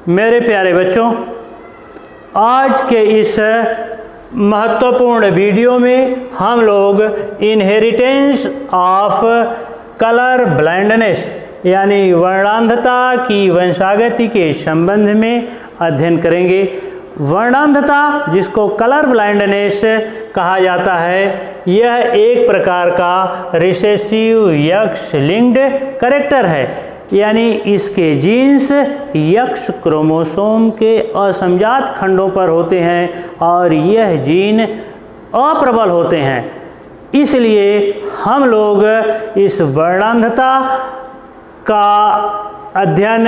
मेरे प्यारे बच्चों, आज के इस महत्वपूर्ण वीडियो में हम लोग इनहेरिटेंस ऑफ कलर ब्लाइंडनेस यानी वर्णांधता की वंशागति के संबंध में अध्ययन करेंगे। वर्णांधता, जिसको कलर ब्लाइंडनेस कहा जाता है, यह एक प्रकार का रिसेसिव यक्स लिंक्ड कैरेक्टर है, यानी इसके जीन्स यक्स क्रोमोसोम के असमजात खंडों पर होते हैं और यह जीन अप्रबल होते हैं। इसलिए हम लोग इस वर्णांधता का अध्ययन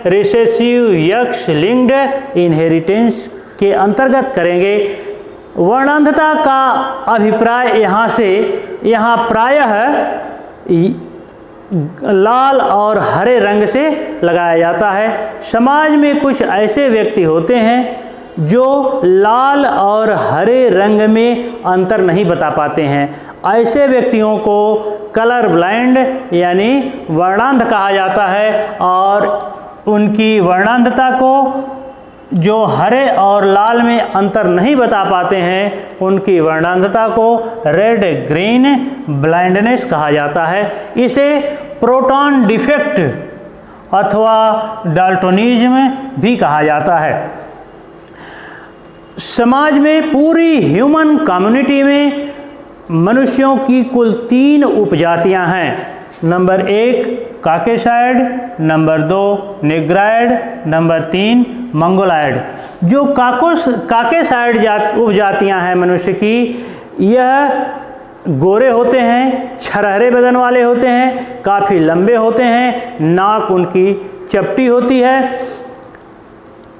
रिसेसिव यक्स लिंक्ड इनहेरिटेंस के अंतर्गत करेंगे। वर्णांधता का अभिप्राय यहाँ प्रायः लाल और हरे रंग से लगाया जाता है। समाज में कुछ ऐसे व्यक्ति होते हैं जो लाल और हरे रंग में अंतर नहीं बता पाते हैं। ऐसे व्यक्तियों को कलर ब्लाइंड यानी वर्णांध कहा जाता है और उनकी वर्णांधता को, जो हरे और लाल में अंतर नहीं बता पाते हैं, उनकी वर्णांधता को रेड ग्रीन ब्लाइंडनेस कहा जाता है। इसे प्रोटॉन डिफेक्ट अथवा डाल्टोनिज्म भी कहा जाता है। समाज में पूरी ह्यूमन कम्युनिटी में मनुष्यों की कुल 3 उपजातियां हैं। Number 1 Caucasoid, number 2 Negroid, number 3 Mongoloid. जो काकेसाइड उपजातियां हैं मनुष्य की, यह गोरे होते हैं, छरहरे बदन वाले होते हैं, काफ़ी लंबे होते हैं, नाक उनकी चपटी होती है,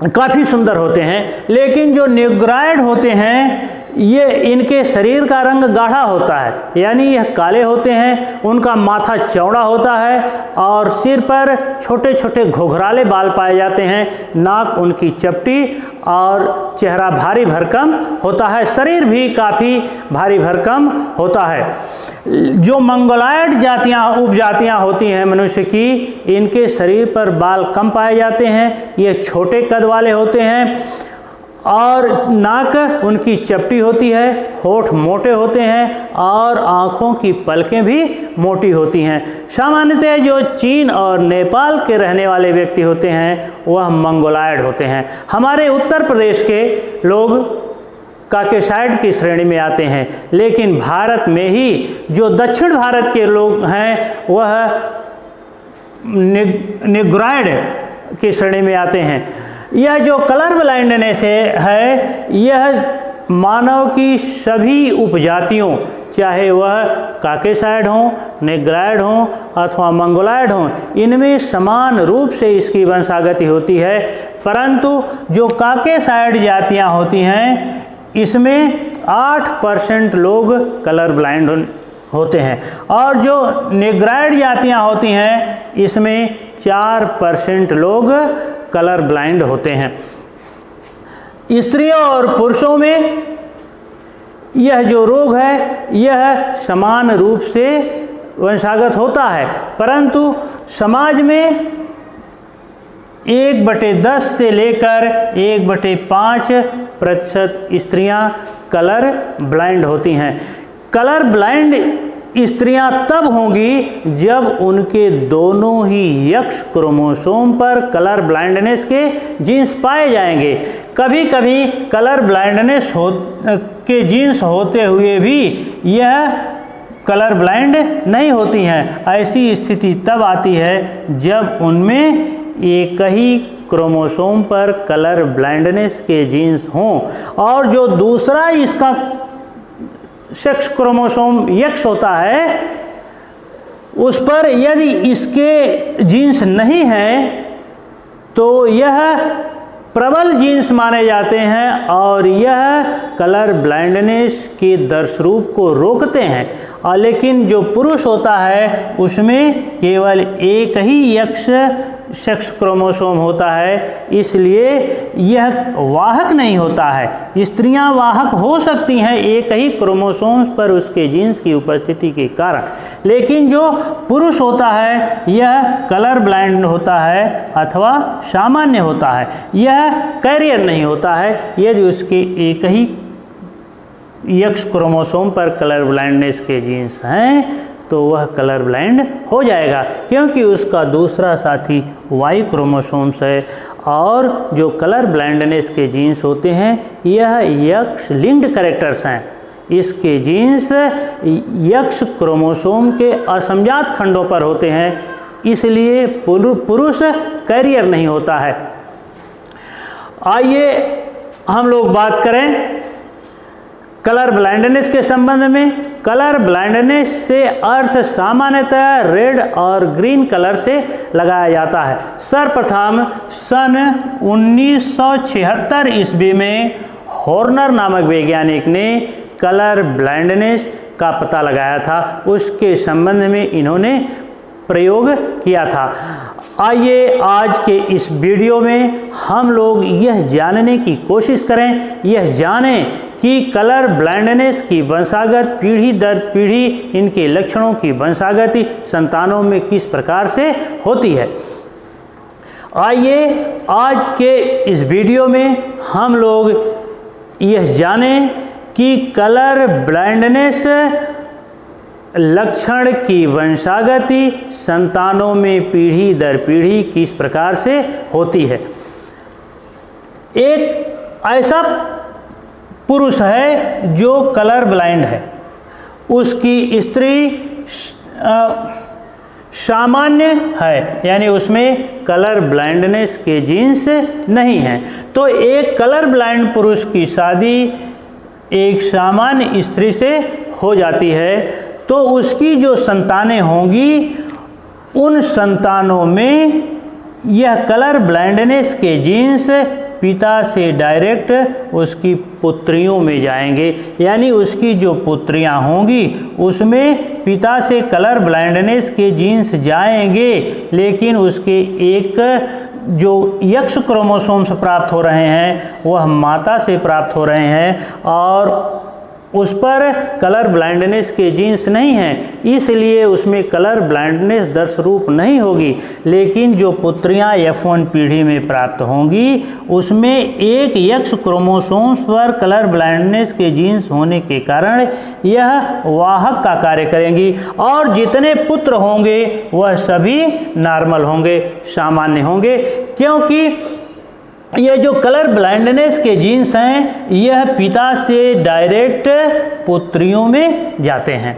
काफ़ी सुंदर होते हैं। लेकिन जो नेग्राइड होते हैं, ये इनके शरीर का रंग गाढ़ा होता है, यानी यह काले होते हैं। उनका माथा चौड़ा होता है और सिर पर छोटे छोटे घुघराले बाल पाए जाते हैं। नाक उनकी चपटी और चेहरा भारी भरकम होता है, शरीर भी काफ़ी भारी भरकम होता है। जो मंगोलाइड उपजातियां होती हैं मनुष्य की, इनके शरीर पर बाल कम पाए जाते हैं। ये छोटे कद वाले होते हैं और नाक उनकी चपटी होती है, होठ मोटे होते हैं और आँखों की पलकें भी मोटी होती हैं। सामान्यतः जो चीन और नेपाल के रहने वाले व्यक्ति होते हैं वह मंगोलाइड होते हैं। हमारे उत्तर प्रदेश के लोग काकेसाइड की श्रेणी में आते हैं, लेकिन भारत में ही जो दक्षिण भारत के लोग हैं वह नेग्राइड की श्रेणी में आते हैं। यह जो कलर ब्लाइंडनेस है, यह मानव की सभी उपजातियों, चाहे वह काकेसाइड हों, नेग्राइड हों अथवा मंगोलाइड हों, इनमें समान रूप से इसकी वंशागति होती है। परंतु जो काकेसाइड जातियां होती हैं, इसमें 8% लोग कलर ब्लाइंड होते हैं और जो नेग्राइड जातियां होती हैं, इसमें 4% लोग कलर ब्लाइंड होते हैं। स्त्रियों और पुरुषों में यह जो रोग है, यह समान रूप से वंशागत होता है, परंतु समाज में 1/10 से लेकर 1/5% स्त्रियां कलर ब्लाइंड होती हैं। कलर ब्लाइंड स्त्रियां तब होंगी जब उनके दोनों ही यक्स क्रोमोसोम पर कलर ब्लाइंडनेस के जीन्स पाए जाएंगे। कभी कभी कलर ब्लाइंडनेस के जीन्स होते हुए भी यह कलर ब्लाइंड नहीं होती हैं। ऐसी स्थिति तब आती है जब उनमें एक ही क्रोमोसोम पर कलर ब्लाइंडनेस के जीन्स हों और जो दूसरा इसका सेक्स क्रोमोसोम यक्स होता है, उस पर यदि इसके जीन्स नहीं हैं तो यह प्रबल जीन्स माने जाते हैं और यह कलर ब्लाइंडनेस के दर्शरूप को रोकते हैं। और लेकिन जो पुरुष होता है, उसमें केवल एक ही यक्स सेक्स क्रोमोसोम होता है, इसलिए यह वाहक नहीं होता है। स्त्रियां वाहक हो सकती हैं एक ही क्रोमोसोम्स पर उसके जीन्स की उपस्थिति के कारण, लेकिन जो पुरुष होता है यह कलर ब्लाइंड होता है अथवा सामान्य होता है। यह कैरियर नहीं होता है। यदि उसके एक ही एक्स क्रोमोसोम पर कलर ब्लाइंडनेस के जीन्स हैं तो वह कलर ब्लाइंड हो जाएगा, क्योंकि उसका दूसरा साथी वाई क्रोमोसोम्स है। और जो कलर ब्लाइंडनेस के जीन्स होते हैं यह एक्स लिंक्ड कैरेक्टर्स हैं। इसके जीन्स एक्स क्रोमोसोम के असमजात खंडों पर होते हैं, इसलिए पुरुष कैरियर नहीं होता है। आइए हम लोग बात करें कलर ब्लाइंडनेस के संबंध में। कलर ब्लाइंडनेस से अर्थ सामान्यतः रेड और ग्रीन कलर से लगाया जाता है। सर्वप्रथम सन 1976 ईस्वी में हॉर्नर नामक वैज्ञानिक ने कलर ब्लाइंडनेस का पता लगाया था। उसके संबंध में इन्होंने प्रयोग किया था। आइए आज के इस वीडियो में हम लोग यह जानने की कोशिश करें, यह जानें कि कलर ब्लाइंडनेस की वंशागत पीढ़ी दर पीढ़ी इनके लक्षणों की वंशागति संतानों में किस प्रकार से होती है। आइए आज के इस वीडियो में हम लोग यह जानें कि कलर ब्लाइंडनेस लक्षण की वंशागति संतानों में पीढ़ी दर पीढ़ी किस प्रकार से होती है। एक ऐसा पुरुष है जो कलर ब्लाइंड है, उसकी स्त्री सामान्य है, यानी उसमें कलर ब्लाइंडनेस के जीन्स नहीं हैं। तो एक कलर ब्लाइंड पुरुष की शादी एक सामान्य स्त्री से हो जाती है, तो उसकी जो संतानें होंगी उन संतानों में यह कलर ब्लाइंडनेस के जीन्स पिता से डायरेक्ट उसकी पुत्रियों में जाएंगे, यानी उसकी जो पुत्रियां होंगी उसमें पिता से कलर ब्लाइंडनेस के जीन्स जाएंगे, लेकिन उसके एक जो एक्स क्रोमोसोम्स प्राप्त हो रहे हैं वह माता से प्राप्त हो रहे हैं और उस पर कलर ब्लाइंडनेस के जीन्स नहीं हैं, इसलिए उसमें कलर ब्लाइंडनेस दर्शरूप नहीं होगी। लेकिन जो पुत्रियां F1 पीढ़ी में प्राप्त होंगी उसमें एक एक्स क्रोमोसोम्स पर कलर ब्लाइंडनेस के जीन्स होने के कारण यह वाहक का कार्य करेंगी और जितने पुत्र होंगे वह सभी नॉर्मल होंगे, सामान्य होंगे, क्योंकि ये जो कलर ब्लाइंडनेस के जीन्स हैं यह पिता से डायरेक्ट पुत्रियों में जाते हैं।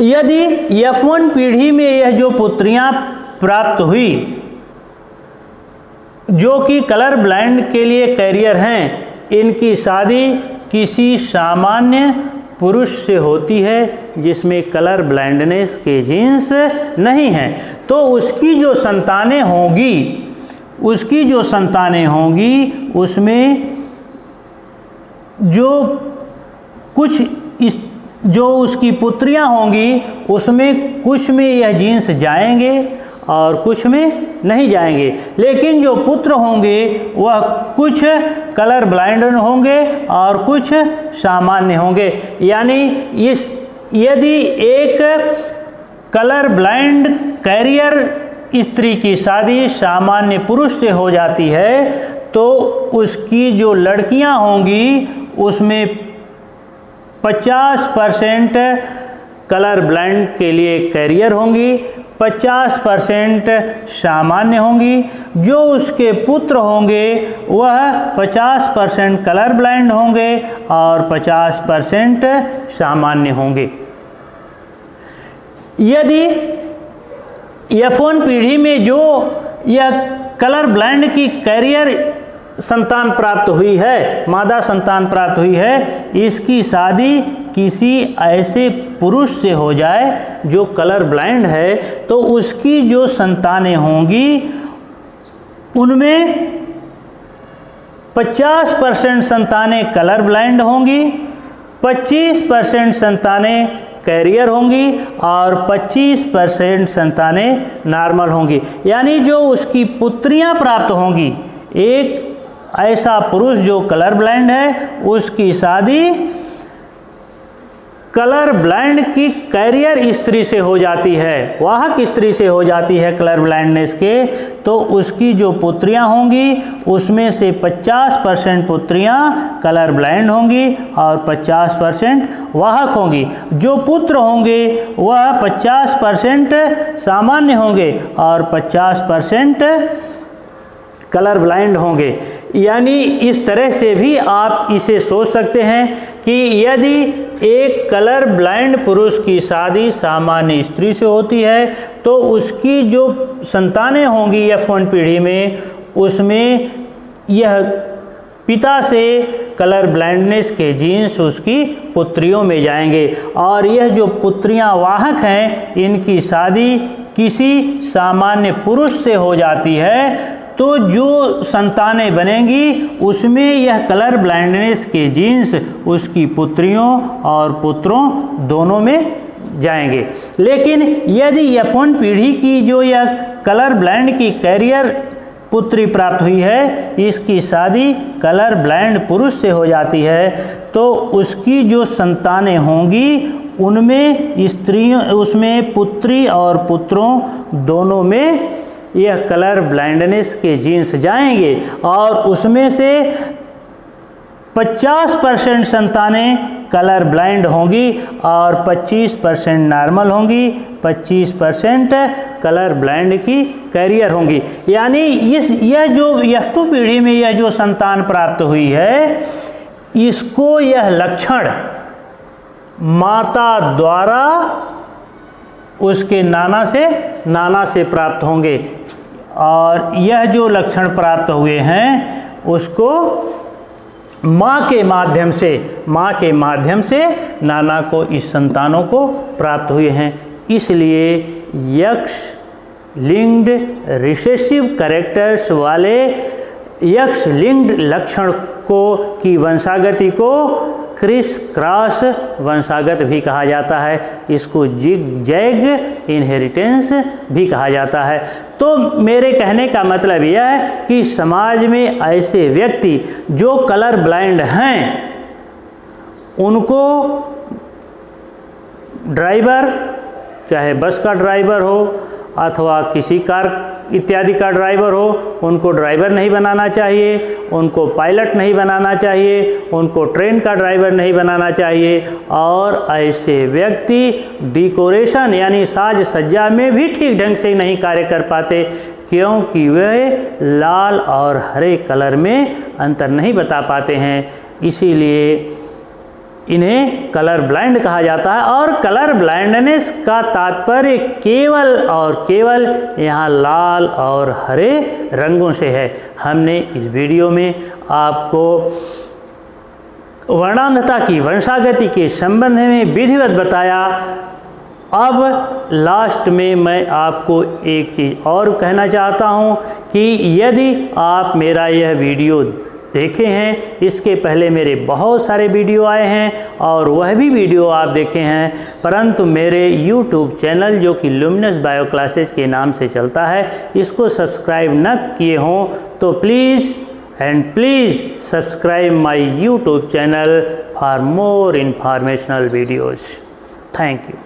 यदि F1 पीढ़ी में यह जो पुत्रियां प्राप्त हुई जो कि कलर ब्लाइंड के लिए कैरियर हैं, इनकी शादी किसी सामान्य पुरुष से होती है जिसमें कलर ब्लाइंडनेस के जीन्स नहीं हैं, तो उसकी जो संतानें होंगी उसमें जो उसकी पुत्रियां होंगी उसमें कुछ में यह जीन्स जाएंगे और कुछ में नहीं जाएंगे। लेकिन जो पुत्र होंगे वह कुछ कलर ब्लाइंड होंगे और कुछ सामान्य होंगे, यानी यदि एक कलर ब्लाइंड कैरियर स्त्री की शादी सामान्य पुरुष से हो जाती है तो उसकी जो लड़कियां होंगी उसमें 50% कलर ब्लाइंड के लिए कैरियर होंगी, 50% सामान्य होंगी। जो उसके पुत्र होंगे वह 50% कलर ब्लाइंड होंगे और 50% सामान्य होंगे। यदि F1 पीढ़ी में जो यह कलर ब्लाइंड की कैरियर संतान प्राप्त हुई है, मादा संतान प्राप्त हुई है, इसकी शादी किसी ऐसे पुरुष से हो जाए जो कलर ब्लाइंड है, तो उसकी जो संतानें होंगी उनमें 50% संतानें कलर ब्लाइंड होंगी, 25% संतानें कैरियर होंगी और 25% संतानें नॉर्मल होंगी। यानी जो उसकी पुत्रियां प्राप्त होंगी, एक ऐसा पुरुष जो कलर ब्लाइंड है उसकी शादी कलर ब्लाइंड की कैरियर स्त्री से हो जाती है, वाहक स्त्री से हो जाती है कलर ब्लाइंडनेस के, तो उसकी जो पुत्रियां होंगी उसमें से 50% पुत्रियां कलर ब्लाइंड होंगी और 50% वाहक होंगी। जो पुत्र होंगे वह 50% सामान्य होंगे और 50% कलर ब्लाइंड होंगे। यानी इस तरह से भी आप इसे सोच सकते हैं कि यदि एक कलर ब्लाइंड पुरुष की शादी सामान्य स्त्री से होती है तो उसकी जो संतानें होंगी F1 पीढ़ी में, उसमें यह पिता से कलर ब्लाइंडनेस के जीन्स उसकी पुत्रियों में जाएंगे और यह जो पुत्रियां वाहक हैं इनकी शादी किसी सामान्य पुरुष से हो जाती है, तो जो संतानें बनेंगी उसमें यह कलर ब्लाइंडनेस के जीन्स उसकी पुत्रियों और पुत्रों दोनों में जाएंगे। लेकिन यदि F1 पीढ़ी की जो यह कलर ब्लाइंड की कैरियर पुत्री प्राप्त हुई है, इसकी शादी कलर ब्लाइंड पुरुष से हो जाती है, तो उसकी जो संतानें होंगी उनमें स्त्रियों, उसमें पुत्री और पुत्रों दोनों में यह कलर ब्लाइंडनेस के जीन्स जाएंगे और उसमें से 50% संतानें कलर ब्लाइंड होंगी और 25% नॉर्मल होंगी, 25% कलर ब्लाइंड की कैरियर होंगी। यानी यह जो F2 पीढ़ी में यह जो संतान प्राप्त हुई है, इसको यह लक्षण माता द्वारा उसके नाना से प्राप्त होंगे और यह जो लक्षण प्राप्त हुए हैं उसको माँ के माध्यम से नाना को इस संतानों को प्राप्त हुए हैं। इसलिए यक्ष लिंक्ड रिसेसिव कैरेक्टर्स वाले यक्ष लिंक्ड लक्षण की वंशागति को क्रिस क्रॉस वंशागत भी कहा जाता है। इसको जिग जैग इनहेरिटेंस भी कहा जाता है। तो मेरे कहने का मतलब यह है कि समाज में ऐसे व्यक्ति जो कलर ब्लाइंड हैं, उनको ड्राइवर, चाहे बस का ड्राइवर हो अथवा किसी कार इत्यादि का ड्राइवर हो, उनको ड्राइवर नहीं बनाना चाहिए, उनको पायलट नहीं बनाना चाहिए, उनको ट्रेन का ड्राइवर नहीं बनाना चाहिए। और ऐसे व्यक्ति डेकोरेशन यानी साज सज्जा में भी ठीक ढंग से नहीं कार्य कर पाते, क्योंकि वे लाल और हरे कलर में अंतर नहीं बता पाते हैं। इसीलिए इन्हें कलर ब्लाइंड कहा जाता है। और कलर ब्लाइंडनेस का तात्पर्य केवल और केवल यहाँ लाल और हरे रंगों से है। हमने इस वीडियो में आपको वर्णांधता की वंशागति के संबंध में विधिवत बताया। अब लास्ट में मैं आपको एक चीज़ और कहना चाहता हूँ कि यदि आप मेरा यह वीडियो देखे हैं, इसके पहले मेरे बहुत सारे वीडियो आए हैं और वह भी वीडियो आप देखे हैं, परंतु मेरे YouTube चैनल जो कि लुमिनस बायो क्लासेस के नाम से चलता है, इसको सब्सक्राइब न किए हों तो please subscribe my YouTube channel for more informational videos. Thank you.